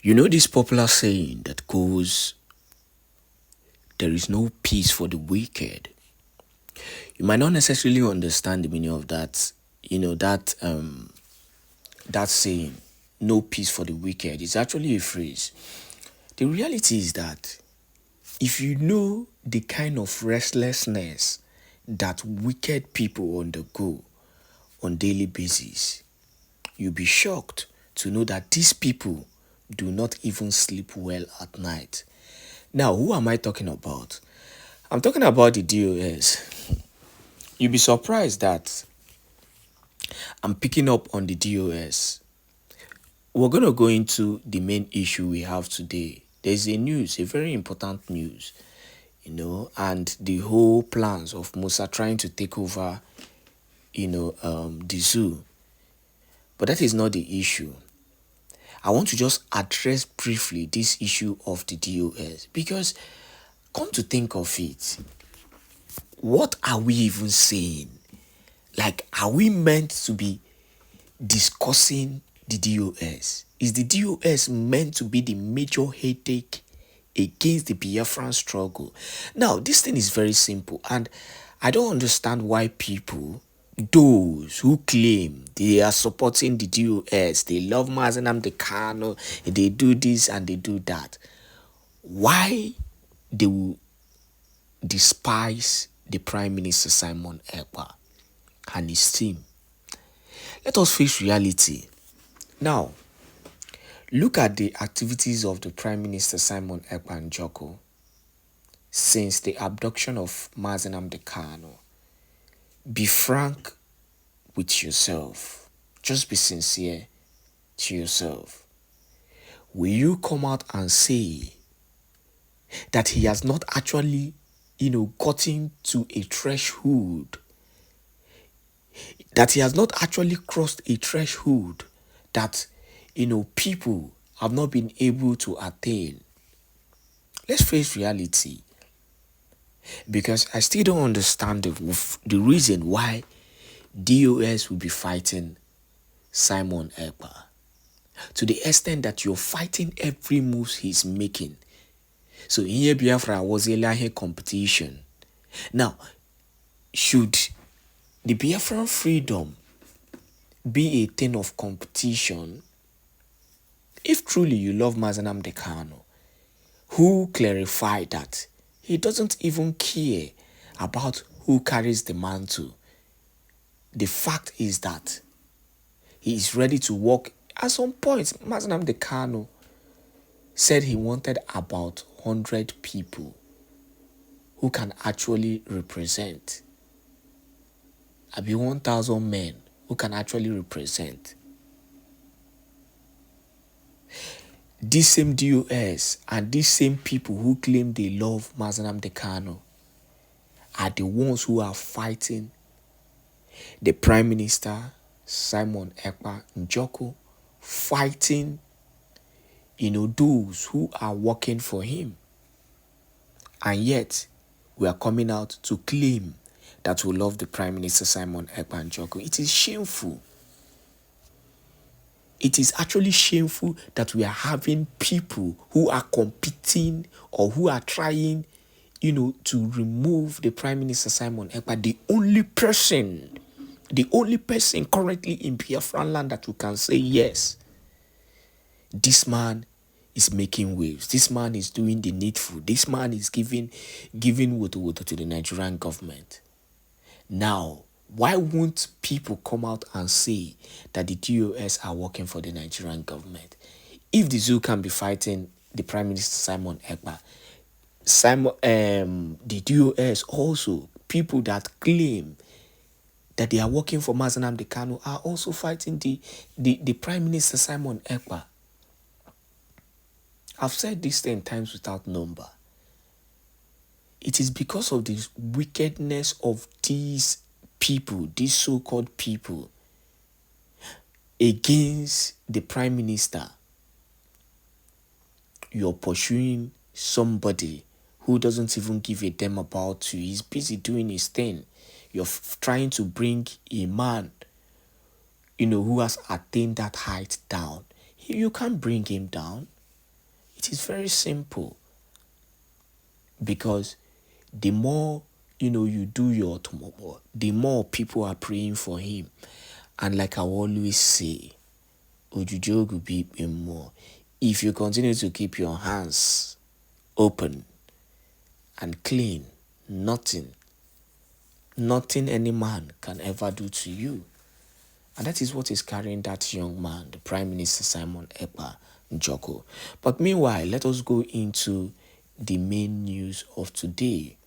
You know this popular saying that goes, there is no peace for the wicked. You might not necessarily understand the meaning of that, that saying, no peace for the wicked. It's actually a phrase. The reality is that if you know the kind of restlessness that wicked people undergo on daily basis, you'll be shocked to know that these people do not even sleep well at night. Now, who am I talking about? I'm talking about the DOS. You'll be surprised that I'm picking up on the DOS. We're going to go into the main issue we have today. There's a very important news, and the whole plans of Musa trying to take over, the zoo. But that is not the issue. I want to just address briefly this issue of the DOS because, come to think of it, what are we even saying? Like, are we meant to be discussing the DOS? Is the DOS meant to be the major headache against the Biafran struggle? Now, this thing is very simple, and I don't understand why people, those who claim they are supporting the DOS, they love Nnamdi Kanu, they do this and they do that, why they will despise the Prime Minister Simon Èkpá and his team. Let us face reality. Now, look at the activities of the Prime Minister Simon Èkpá and Joko since the abduction of Nnamdi Kanu. Be frank with yourself. Just be sincere to yourself. Will you come out and say that he has not actually, gotten to a threshold, that he has not actually crossed a threshold that, people have not been able to attain? Let's face reality. Because I still don't understand the reason why DOS will be fighting Simon Èkpá. To the extent that you're fighting every move he's making. So in Biafra was a Lahe competition. Now, should the Biafran freedom be a thing of competition? If truly you love Nnamdi Kanu, who clarified that he doesn't even care about who carries the mantle. The fact is that he is ready to work. At some point, Nnamdi Kanu said he wanted about 100 people who can actually represent. Abi 1,000 men who can actually represent. These same DOS and these same people who claim they love Nnamdi Kanu are the ones who are fighting the Prime Minister, Simon Èkpá Njoko, fighting, those who are working for him. And yet, we are coming out to claim that we love the Prime Minister, Simon Èkpá Njoko. It is shameful. It is actually shameful that we are having people who are competing or who are trying, to remove the Prime Minister Simon Èkpá, the only person currently in Biafran land that you can say, yes, this man is making waves. This man is doing the needful. This man is giving water to the Nigerian government. Now, why won't people come out and say that the DOS are working for the Nigerian government? If the zoo can be fighting the Prime Minister Simon Èkpá, the DOS also, people that claim that they are working for Nnamdi Kanu are also fighting the Prime Minister Simon Èkpá. I've said this 10 times without number. It is because of the wickedness of these people, these so-called people, against the Prime Minister. You're pursuing somebody who doesn't even give a damn about you. He's busy doing his thing. You're trying to bring a man, who has attained that height down. You can't bring him down. It is very simple, because the more you do your tomobo, the more people are praying for him. And like I always say, Ojujo will be more. If you continue to keep your hands open and clean, nothing any man can ever do to you. And that is what is carrying that young man, the Prime Minister Simon Ekpa Njoko. But meanwhile, let us go into the main news of today.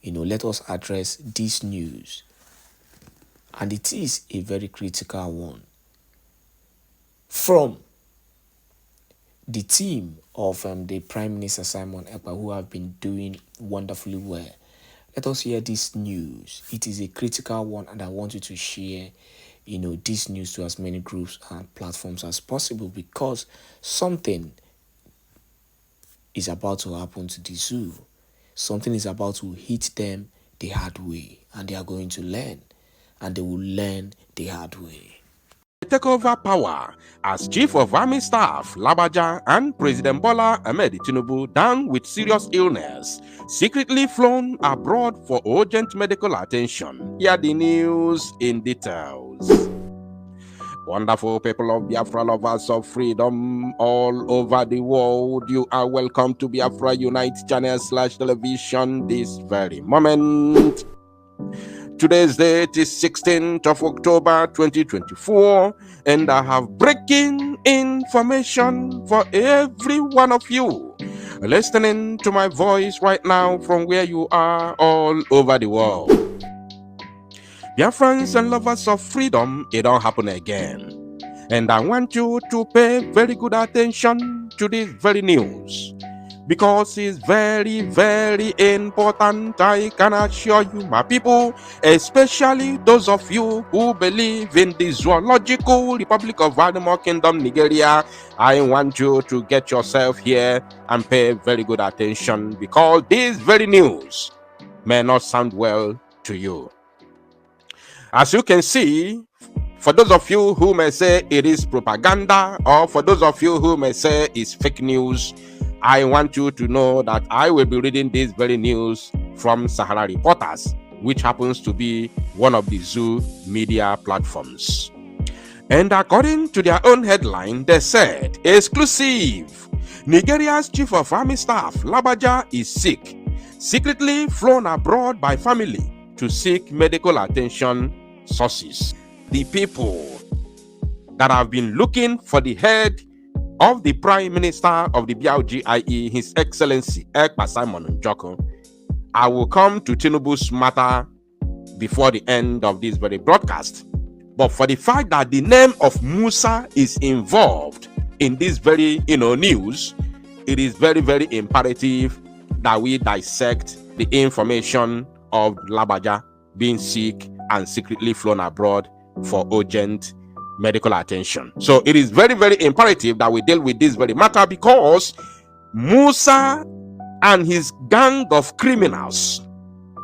Let us address this news. And it is a very critical one. From the team of the Prime Minister Simon Ekpa, who have been doing wonderfully well. Let us hear this news. It is a critical one, and I want you to share this news to as many groups and platforms as possible, because something is about to happen to the zoo. Something is about to hit them the hard way, and they are going to learn, and they will learn the hard way. Take over power as Chief of Army Staff Labaja and President Bola Ahmed Tinubu, down with serious illness, secretly flown abroad for urgent medical attention. Hear the news in details. Wonderful people of Biafra, lovers of freedom all over the world, you are welcome to Biafra Unite channel /television this very moment. Today's date is 16th of October 2024, and I have breaking information for every one of you listening to my voice right now from where you are all over the world. Biafrans and lovers of freedom, it don't happen again. And I want you to pay very good attention to this very news, because it's very, very important. I can assure you, my people, especially those of you who believe in the Zoological Republic of Animal Kingdom, Nigeria, I want you to get yourself here and pay very good attention, because this very news may not sound well to you. As you can see, for those of you who may say it is propaganda, or for those of you who may say it's fake news, I want you to know that I will be reading this very news from Sahara Reporters, which happens to be one of the zoo media platforms. And according to their own headline, they said, exclusive, Nigeria's Chief of Army Staff Labaja is sick, secretly flown abroad by family to seek medical attention, sources. The people that have been looking for the head of the Prime Minister of the BLGIE, His Excellency Èkpá Simon Njoko, I will come to Tinubu's matter before the end of this very broadcast. But for the fact that the name of Musa is involved in this very news, it is very, very imperative that we dissect the information of Labaja being sick and secretly flown abroad for urgent medical attention. So it is very, very imperative that we deal with this very matter, because Musa and his gang of criminals,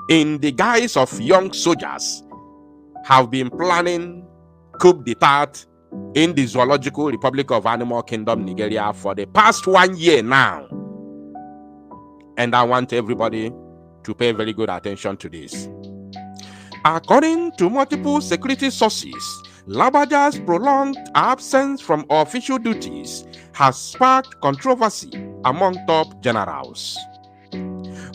in the guise of young soldiers, have been planning coup d'etat in the Zoological Republic of Animal Kingdom, Nigeria, for the past 1 year now. And I want everybody to pay very good attention to this. According to multiple security sources, Labaja's prolonged absence from official duties has sparked controversy among top generals.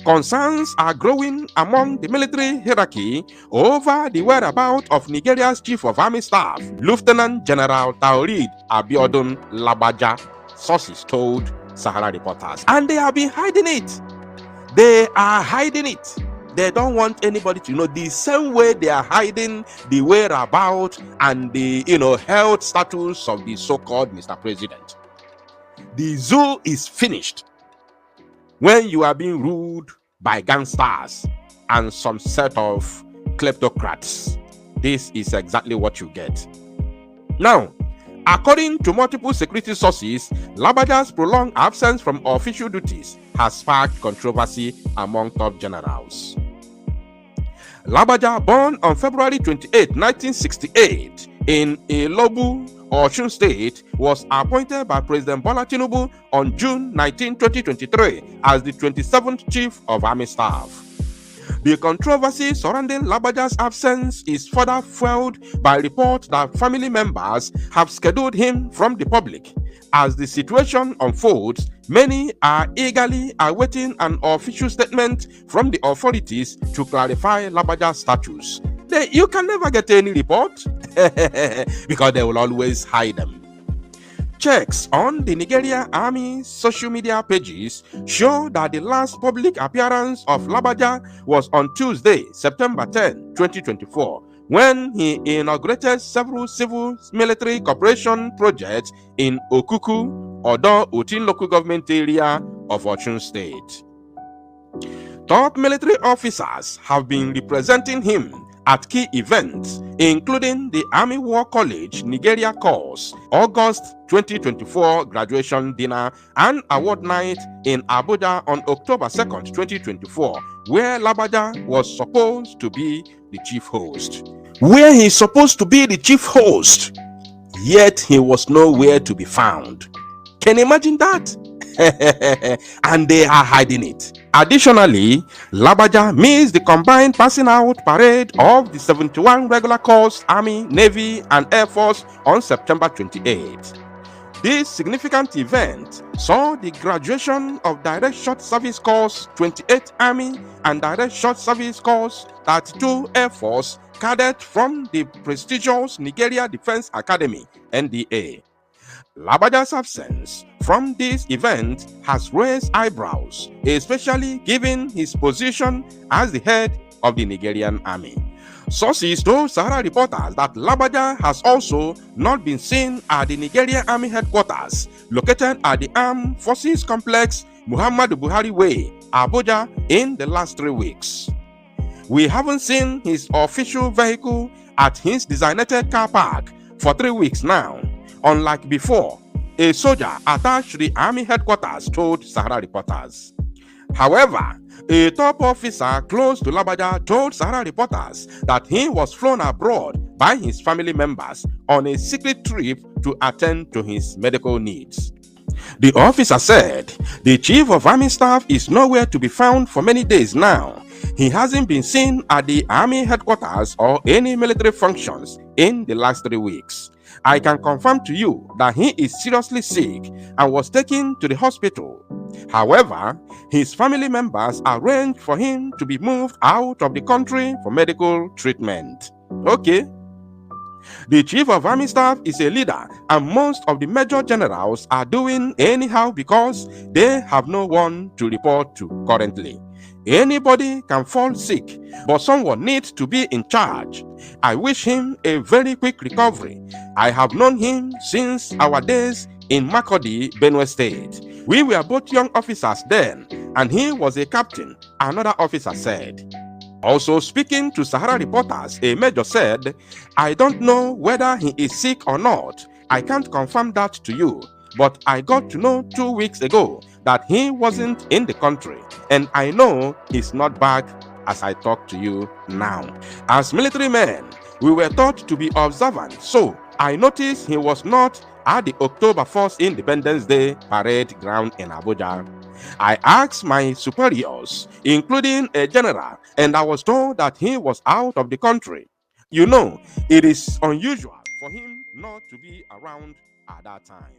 Concerns are growing among the military hierarchy over the whereabouts of Nigeria's Chief of Army Staff, Lieutenant General Taoreed Abiodun Labaja, sources told Sahara Reporters. And they have been hiding it. They are hiding it. They don't want anybody to know, the same way they are hiding the whereabouts and the health status of the so-called Mr. President. The zoo is finished when you are being ruled by gangsters and some set of kleptocrats. This is exactly what you get. Now, according to multiple security sources, Labaja's prolonged absence from official duties has sparked controversy among top generals. Labaja, born on February 28, 1968, in Ilobu, Osun State, was appointed by President Bola Tinubu on June 19, 2023 as the 27th Chief of Army Staff. The controversy surrounding Labaja's absence is further fueled by reports that family members have scheduled him from the public. As the situation unfolds, many are eagerly awaiting an official statement from the authorities to clarify Labaja's status. You can never get any report because they will always hide them. Checks on the Nigeria Army social media pages show that the last public appearance of Labaja was on Tuesday, September 10, 2024, when he inaugurated several civil military cooperation projects in Okuku, Odo Utin local government area of Osun State. Top military officers have been representing him at key events, including the Army War College Nigeria course, August 2024 graduation dinner and award night in Abuja on October 2nd, 2024, where Labaja was supposed to be the chief host. Where he's supposed to be the chief host, yet he was nowhere to be found. Can you imagine that? And they are hiding it. Additionally, Labaja missed the combined passing out parade of the 71 regular corps, Army, Navy, and Air Force on September 28. This significant event saw the graduation of Direct Short Service Corps 28 Army and Direct Short Service Corps 32 Air Force cadets from the prestigious Nigeria Defense Academy, NDA. Labaja's absence from this event has raised eyebrows, especially given his position as the head of the Nigerian army. Sources told Sahara reporters that Labaja has also not been seen at the Nigerian Army headquarters, located at the Armed Forces Complex, Muhammadu Buhari Way, Abuja, in the last 3 weeks. We haven't seen his official vehicle at his designated car park for 3 weeks now. Unlike before, a soldier attached to the army headquarters told Sahara reporters. However, a top officer close to Labaja told Sahara reporters that he was flown abroad by his family members on a secret trip to attend to his medical needs. The officer said the chief of army staff is nowhere to be found for many days now. He hasn't been seen at the army headquarters or any military functions in the last 3 weeks. I can confirm to you that he is seriously sick and was taken to the hospital. However, his family members arranged for him to be moved out of the country for medical treatment. Okay. The chief of army staff is a leader, and most of the major generals are doing anyhow because they have no one to report to currently. Anybody can fall sick, but someone needs to be in charge. I wish him a very quick recovery. I have known him since our days in Makurdi, Benue State. We were both young officers then, and he was a captain, another officer said. Also speaking to Sahara reporters, a major said, I don't know whether he is sick or not. I can't confirm that to you, but I got to know 2 weeks ago that he wasn't in the country, and I know he's not back as I talk to you now. As military men, we were taught to be observant, so I noticed he was not at the October 1st Independence Day parade ground in Abuja. I asked my superiors, including a general, and I was told that he was out of the country. You know, it is unusual for him not to be around at that time.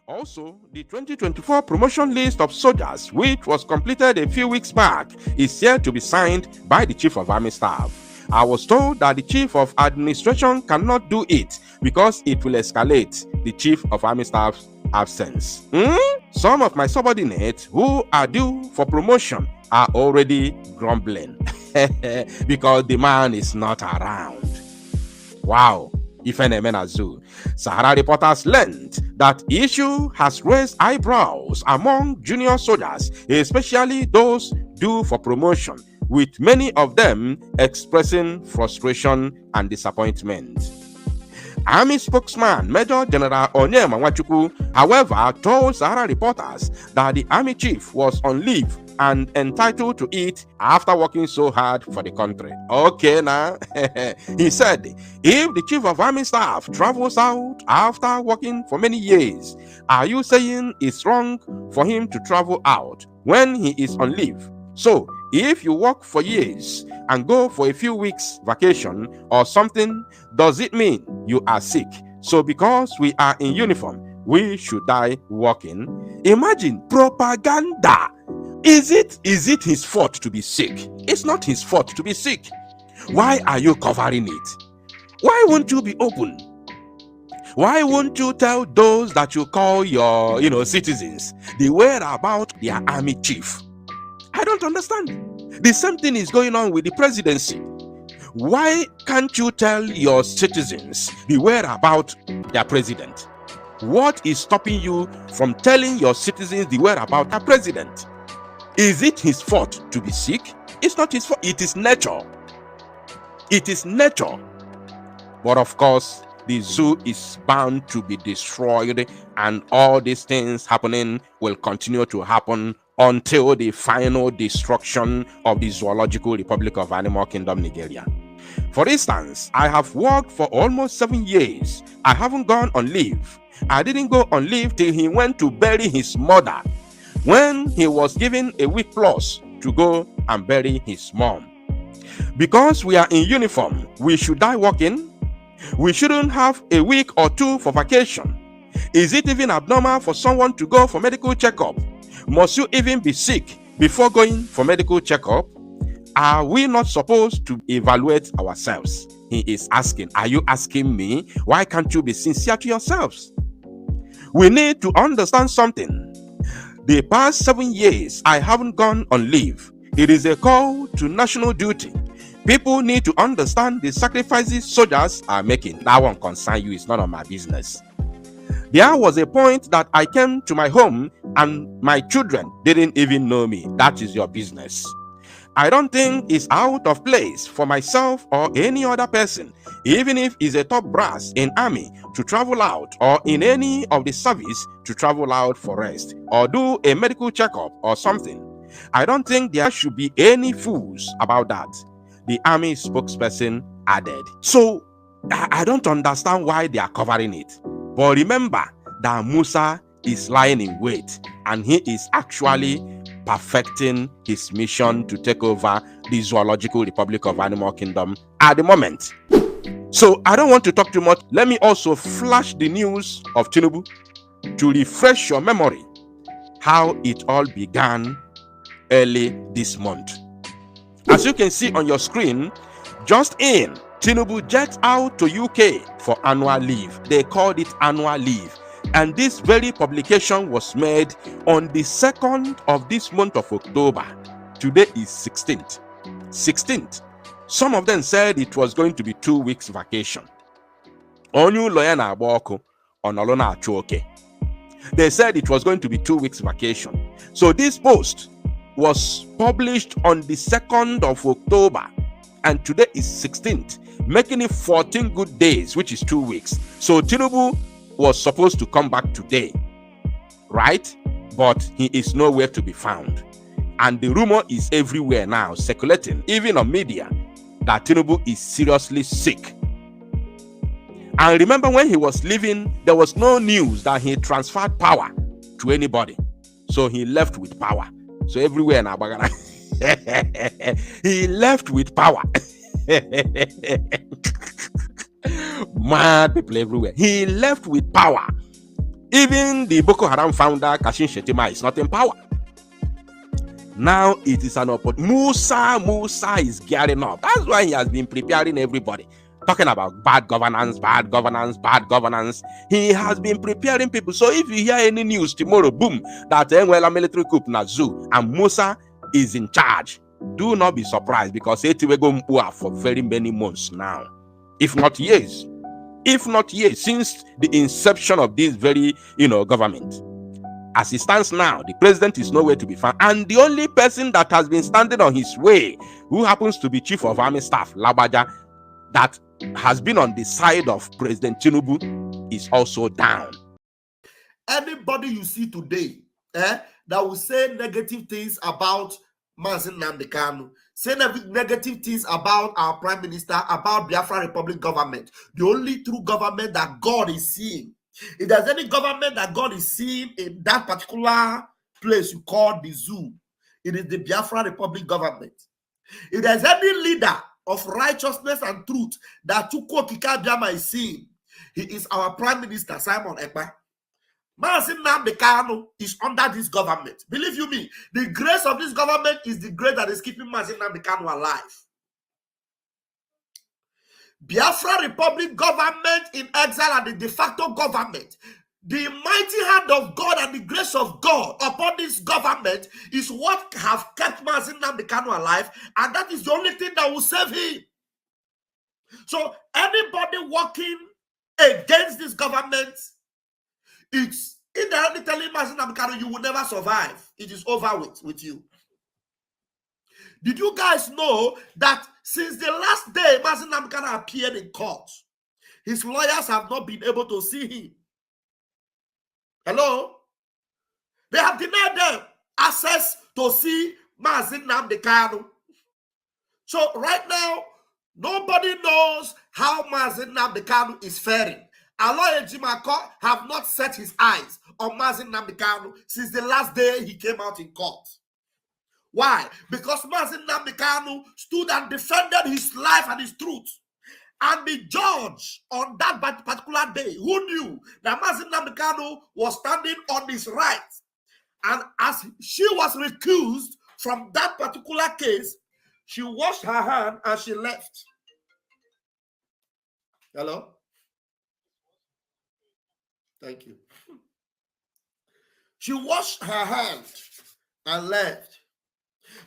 Also, the 2024 promotion list of soldiers, which was completed a few weeks back, is yet to be signed by the Chief of Army Staff. I was told that the Chief of Administration cannot do it because it will escalate the Chief of Army Staff's absence. Some of my subordinates who are due for promotion are already grumbling because the man is not around. Wow. Sahara reporters learned that issue has raised eyebrows among junior soldiers, especially those due for promotion, with many of them expressing frustration and disappointment. Army spokesman Major General Onyema Nwachukwu, however, told Sahara reporters that the army chief was on leave and entitled to it after working so hard for the country. Okay, now, he said, if the chief of army staff travels out after working for many years, are you saying it's wrong for him to travel out when he is on leave? So, if you work for years and go for a few weeks vacation or something, does it mean you are sick? So, because we are in uniform, we should die working? Imagine propaganda. Is it his fault to be sick? It's not his fault to be sick. Why are you covering it? Why won't you be open? Why won't you tell those that you call your, citizens the whereabouts their army chief? I don't understand. The same thing is going on with the presidency. Why can't you tell your citizens the whereabouts their president? What is stopping you from telling your citizens the whereabouts their president? Is it his fault to be sick? It's not his fault. It is nature. It is nature. But of course, the zoo is bound to be destroyed, and all these things happening will continue to happen until the final destruction of the Zoological Republic of Animal Kingdom, Nigeria. For instance, I have worked for almost 7 years. I haven't gone on leave. I didn't go on leave till he went to bury his mother, when he was given a week plus to go and bury his mom. Because we are in uniform, we should die working. We shouldn't have a week or two for vacation. Is it even abnormal for someone to go for medical checkup? Must you even be sick before going for medical checkup? Are we not supposed to evaluate ourselves? He is asking. Are you asking me? Why can't you be sincere to yourselves? We need to understand something. The past 7 years, I haven't gone on leave. It is a call to national duty. People need to understand the sacrifices soldiers are making. That one concerns you. It's none of my business. There was a point that I came to my home and my children didn't even know me. That is your business. I don't think it's out of place for myself or any other person, even if he's a top brass in army, to travel out, or in any of the service to travel out for rest or do a medical checkup or something. I don't think there should be any fools about that, the army spokesperson added. So I don't understand why they are covering it. But remember that Musa is lying in wait, and he is actually perfecting his mission to take over the Zoological Republic of Animal Kingdom at the moment. So I don't want to talk too much. Let me also flash the news of Tinubu to refresh your memory how it all began early this month. As you can see on your screen, just in, Tinubu jets out to UK for annual leave. They called it annual leave. And this very publication was made on the 2nd of this month of October. Today is 16th. 16th. Some of them said it was going to be 2 weeks vacation. Onyu lawyer na aboko onolona achoke. They said it was going to be 2 weeks vacation. So this post was published on the 2nd of October, and today is 16th, making it 14 good days, which is 2 weeks. So Tinubu was supposed to come back today, right? But he is nowhere to be found. And the rumor is everywhere now, circulating, even on media, that Tinubu is seriously sick. And remember, when he was leaving, there was no news that he transferred power to anybody. So he left with power. So everywhere now, he left with power. Mad people everywhere. He left with power. Even the Boko Haram founder, Kashim Shettima, is not in power. Now it is an opportunity. Musa is gearing up. That's why he has been preparing everybody. Talking about bad governance. He has been preparing people. So if you hear any news tomorrow, boom, that a military coup na zoo and Musa is in charge, do not be surprised, because it will go for very many months now. If not years, since the inception of this very, government. As it stands now, the president is nowhere to be found. And the only person that has been standing on his way, who happens to be Chief of Army Staff, Labaja, that has been on the side of President Tinubu, is also down. Anybody you see today that will say negative things about Nnamdi Kanu, say negative things about our Prime Minister, about Biafra Republic government. The only true government that God is seeing. If there's any government that God is seeing in that particular place you call the zoo, it is the Biafra Republic government. If there's any leader of righteousness and truth that Chukwu Okike Abiama is seeing, he is our Prime Minister, Simon Èkpá. Nnamdi Kanu is under this government. Believe you me, the grace of this government is the grace that is keeping Nnamdi Kanu alive. Biafra Republic government in exile and the de facto government. The mighty hand of God and the grace of God upon this government is what have kept Nnamdi Kanu alive, and that is the only thing that will save him. So anybody working against this government, it's indirectly telling Nnamdi Kanu you will never survive. It is over with you. Did you guys know that since the last day Nnamdi Kanu appeared in court, his lawyers have not been able to see him? Hello? They have denied them access to see Nnamdi Kanu. So right now, nobody knows how Nnamdi Kanu is faring. Aloy Ejimako have not set his eyes on Nnamdi Kanu since the last day he came out in court. Why? Because Nnamdi Kanu stood and defended his life and his truth. And the judge on that particular day, who knew that Nnamdi Kanu was standing on his right, and as she was recused from that particular case, she washed her hand and she left. Hello? Thank you. She washed her hand and left.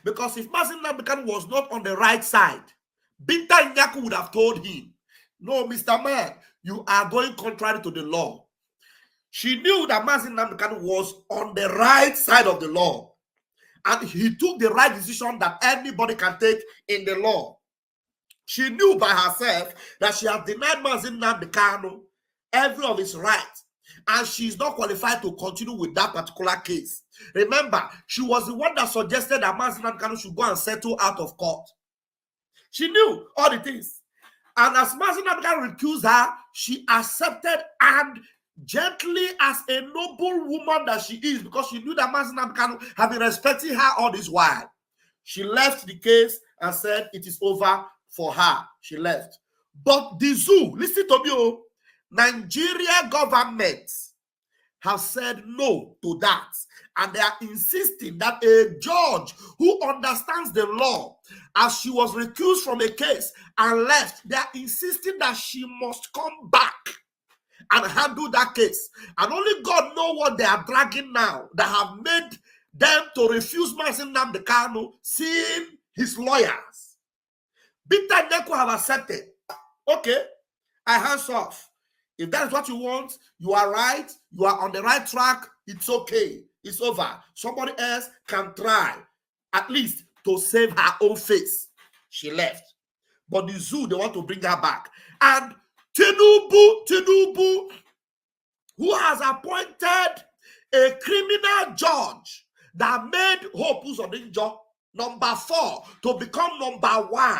Because if Nnamdi Kanu was not on the right side, Binta Nyaku would have told him, no, Mr. Man, you are going contrary to the law. She knew that Nnamdi Kanu was on the right side of the law. And he took the right decision that anybody can take in the law. She knew by herself that she had denied Nnamdi Kanu every of his rights. And she's not qualified to continue with that particular case. Remember, she was the one that suggested that Nnamdi Kanu should go and settle out of court. She knew all the things. And as Nnamdi Kanu recused her, she accepted, and gently, as a noble woman that she is, because she knew that Nnamdi Kanu had been respecting her all this while, she left the case and said it is over for her. She left. But the zoo, listen to me, Nigeria government have said no to that. And they are insisting that a judge who understands the law, as she was recused from a case and left, they are insisting that she must come back and handle that case. And only God knows what they are dragging now that have made them to refuse Nnamdi Kanu seeing his lawyers. Binta Nyaku have accepted. Okay, I hands off. If that is what you want, you are right. You are on the right track. It's okay. It's over. Somebody else can try, at least to save her own face. She left. But the zoo, they want to bring her back. And Tinubu, who has appointed a criminal judge that made Hope Uzodinjo number 4 to become number 1.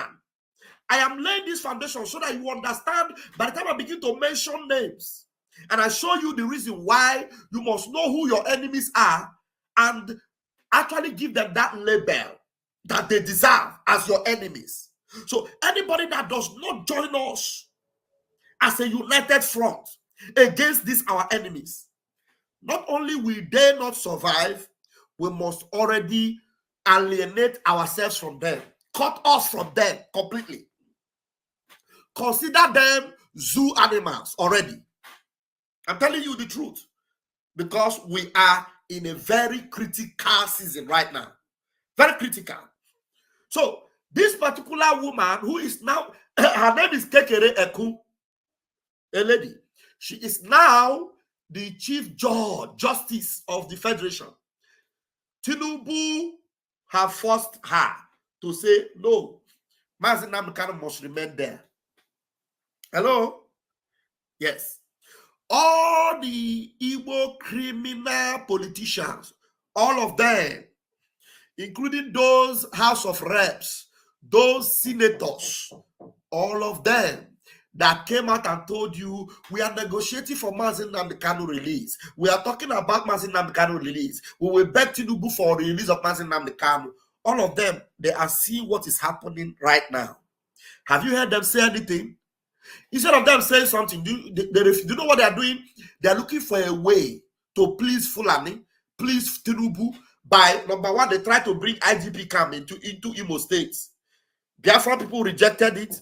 I am laying this foundation so that you understand by the time I begin to mention names and I show you the reason why you must know who your enemies are and actually give them that label that they deserve as your enemies. So anybody that does not join us as a united front against these our enemies, not only will they not survive, we must already alienate ourselves from them, cut us from them completely. Consider them zoo animals already. I'm telling you the truth, because we are in a very critical season right now. Very critical. So this particular woman who is now, her name is Coup, a lady. She is now the chief justice of the federation. Tinubu have forced her to say, no, Nnamdi Kanu must remain there. Hello? Yes. All the Igbo criminal politicians All of them, including those House of Reps, those senators, all of them that came out and told you we are negotiating for Nnamdi Kanu release. We are talking about Nnamdi Kanu release. We will beg Tinubu for release of Nnamdi Kanu. All of them, they are seeing what is happening right now. Have you heard them say anything? Instead of them saying something, do you know what they are doing? They are looking for a way to please Fulani, please Tinubu. By number one, they try to bring IGP camp into Imo State. Biafran people rejected it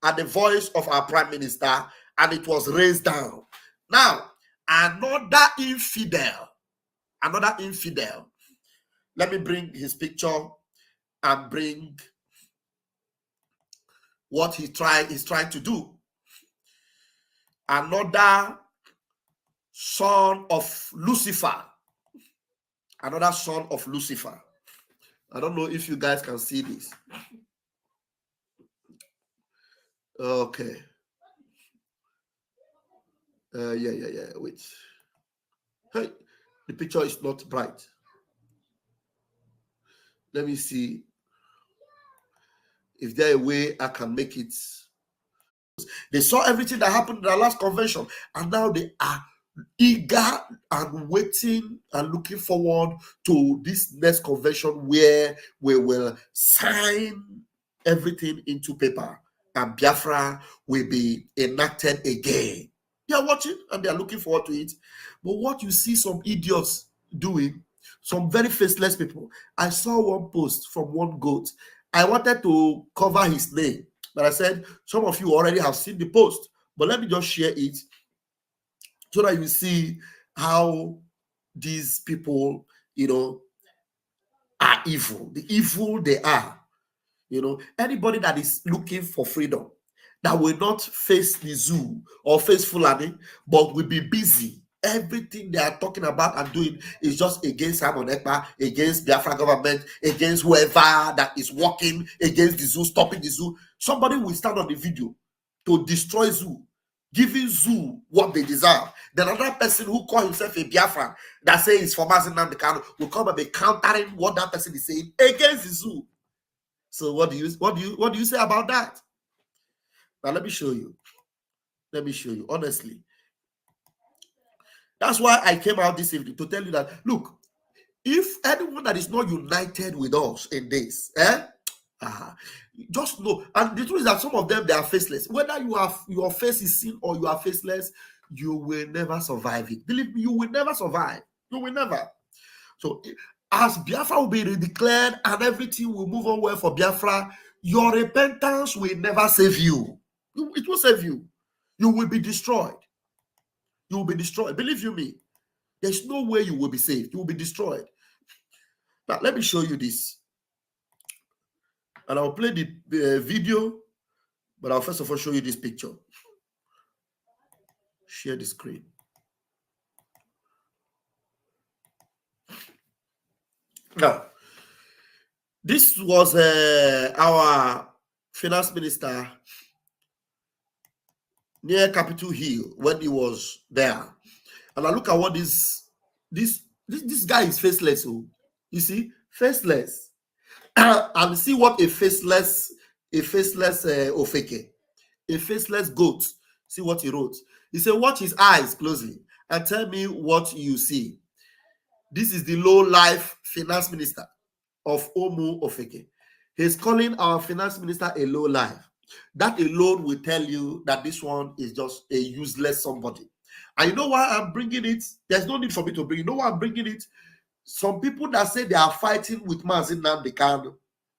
at the voice of our prime minister, and it was raised down. Now, another infidel. Let me bring his picture and bring what he's trying to do. Another son of Lucifer. Another son of Lucifer. I don't know if you guys can see this. Okay. Yeah. Wait. Hey, the picture is not bright. Let me see if there a way I can make it. They saw everything that happened in the last convention, and now they are eager and waiting and looking forward to this next convention where we will sign everything into paper and Biafra will be enacted again. They are watching and they are looking forward to it. But what you see some idiots doing, some very faceless people. I saw one post from one goat. I wanted to cover his name, but I said, some of you already have seen the post, but let me just share it so that you see how these people, are evil. The evil they are. Anybody that is looking for freedom, that will not face the zoo or face Fulani, but will be busy. Everything they are talking about and doing is just against Èkpá, against Biafra government, against whoever that is working against the zoo, stopping the zoo. Somebody will stand on the video to destroy zoo, giving zoo what they deserve. Then another person who calls himself a Biafran that says he's for Nnamdi Kanu will come and be countering what that person is saying against the zoo. So what do you say about that? Now let me show you. Honestly. That's why I came out this evening to tell you that, look, if anyone that is not united with us in this, just know. And the truth is that some of them, they are faceless. Whether your face is seen or you are faceless, you will never survive it. Believe me, you will never survive. You will never. So as Biafra will be declared and everything will move on well for Biafra, your repentance will never save you. It will save you. You will be destroyed. You will be destroyed. Believe you me, there's no way you will be saved. You will be destroyed. Now, let me show you this. And I'll play the video, but I'll first of all show you this picture. Share the screen. Now, this was our finance minister near Capitol Hill when he was there. And I look at what this guy is faceless. So you see, faceless. And see what a faceless Ofeke, a faceless goat. See what he wrote. He said, watch his eyes closely and tell me what you see. This is the low-life finance minister of Omu Ofeke. He's calling our finance minister a low-life. That alone will tell you that this one is just a useless somebody. And you know why I'm bringing it? There's no need for me to bring it. You know why I'm bringing it? Some people that say they are fighting with Nnamdi Kanu,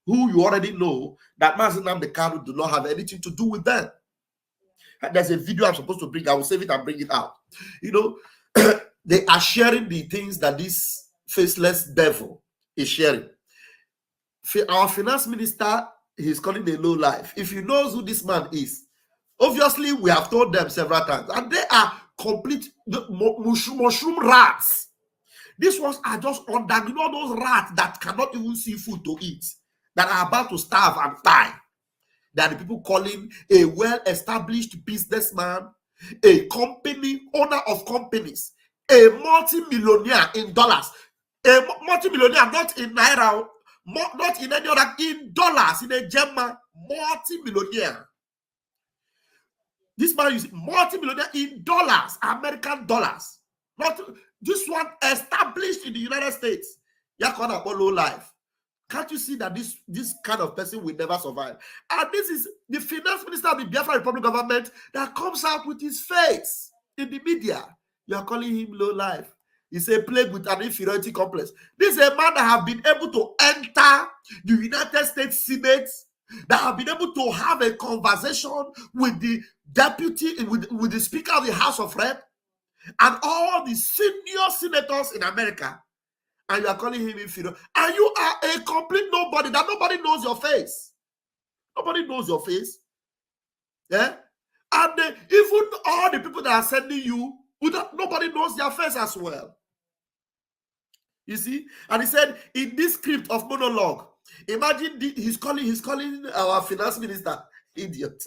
who you already know that Nnamdi Kanu do not have anything to do with them. There's a video I'm supposed to bring. I will save it and bring it out. They are sharing the things that this faceless devil is sharing. Our finance minister, he's calling a low life. If you know who this man is, obviously we have told them several times, and they are complete mushroom rats. These ones are just under, those rats that cannot even see food to eat, that are about to starve and die. They are the people calling a well-established businessman, a company, owner of companies, a multi-millionaire in dollars. A multi-millionaire, not in naira, not in any other, in dollars, in a German multi-millionaire. This man is multi-millionaire in dollars, American dollars. Not this one established in the United States. Yakona low life. Can't you see that this kind of person will never survive? And this is the finance minister of the Biafra Republic government that comes out with his face in the media. You are calling him low life. He's a plague with an inferiority complex. This is a man that have been able to enter the United States Senate, that have been able to have a conversation with the deputy, with the Speaker of the House of Rep, and all the senior senators in America, and you are calling him inferior. And you are a complete nobody, that nobody knows your face. Nobody knows your face. Yeah? And even all the people that are sending you, nobody knows their face as well. You see? And he said, in this script of monologue, imagine he's calling our finance minister idiot.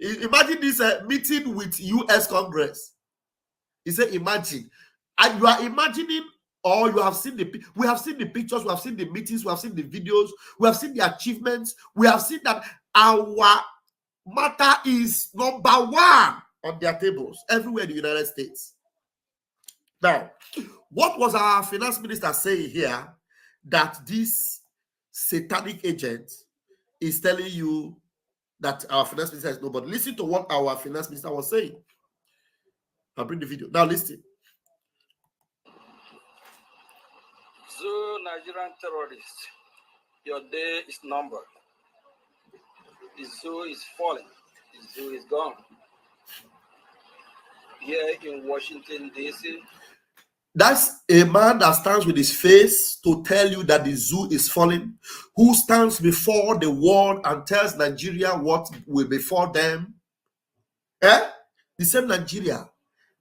Imagine this meeting with US Congress. He said, imagine. And you are imagining, or you have seen we have seen the pictures, we have seen the meetings, we have seen the videos, we have seen the achievements, we have seen that our matter is number one on their tables everywhere in the United States. Now, what was our finance minister saying here? That this satanic agent is telling you that our finance minister is nobody. Listen to what our finance minister was saying. I'll bring the video. Now listen. So, Nigerian terrorists, your day is numbered. The zoo is falling. The zoo is gone. Here in Washington, D.C., that's a man that stands with his face to tell you that the zoo is falling, who stands before the world and tells Nigeria what will befall them. The same Nigeria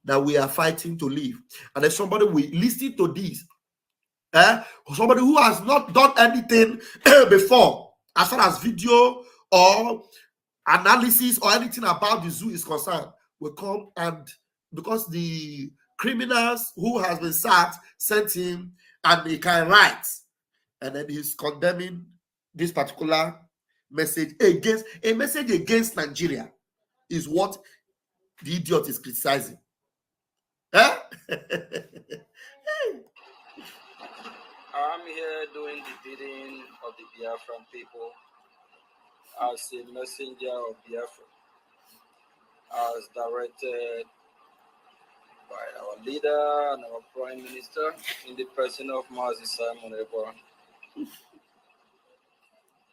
that we are fighting to live. And if somebody will listen to this, somebody who has not done anything before, as far as video or analysis or anything about the zoo is concerned, will come, and because the criminals who has been sacked sent him, and he can write, and then he's condemning this particular message against Nigeria is what the idiot is criticizing. I'm here doing the bidding of the Biafran people as a messenger of Biafra, as directed by our leader and our prime minister in the person of Mazi Simon Ebon.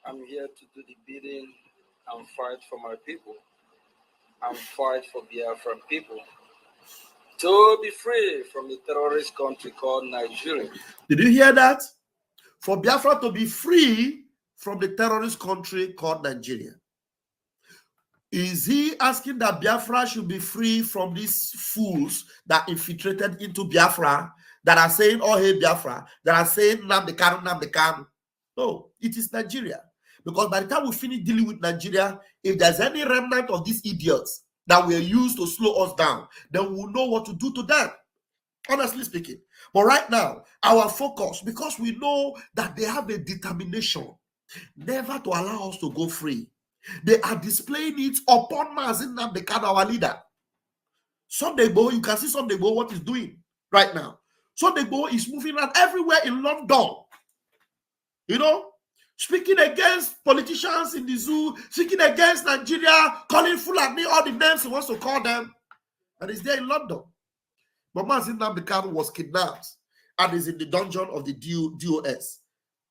I'm here to do the bidding and fight for my people and fight for Biafran people to be free from the terrorist country called Nigeria. Did you hear that? For Biafra to be free from the terrorist country called Nigeria. Is he asking that Biafra should be free from these fools that infiltrated into Biafra, that are saying, oh, hey, Biafra, that are saying, Nnamdi Kanu, Nnamdi Kanu? No, it is Nigeria. Because by the time we finish dealing with Nigeria, if there's any remnant of these idiots that were used to slow us down, then we'll know what to do to them, honestly speaking. But right now, our focus, because we know that they have a determination never to allow us to go free, they are displaying it upon Mazi Nnamdi Kanu, our leader. Sunday Igboho, you can see Sunday Igboho what he's doing right now. Sunday Igboho is moving around everywhere in London, you know, speaking against politicians in the zoo, speaking against Nigeria, calling Fulani all the names he wants to call them, and he's there in London. But Mazi Nnamdi Kanu was kidnapped and is in the dungeon of the DOS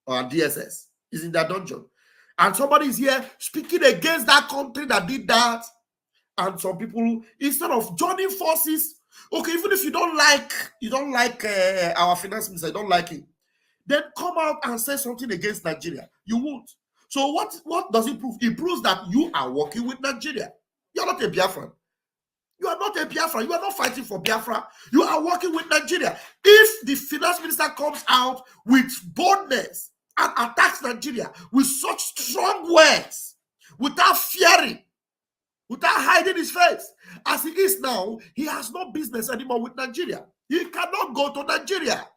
or DSS. He's in that dungeon. And somebody is here speaking against that country that did that. And some people, instead of joining forces, okay, even if you don't like our finance minister, you don't like it, then come out and say something against Nigeria. You won't. So what does it prove? It proves that you are working with Nigeria. You're not a Biafran. You are not a Biafra. You are not fighting for Biafra. You are working with Nigeria. If the finance minister comes out with boldness and attacks Nigeria with such strong words, without fearing, without hiding his face, as he is now, he has no business anymore with Nigeria. He cannot go to Nigeria.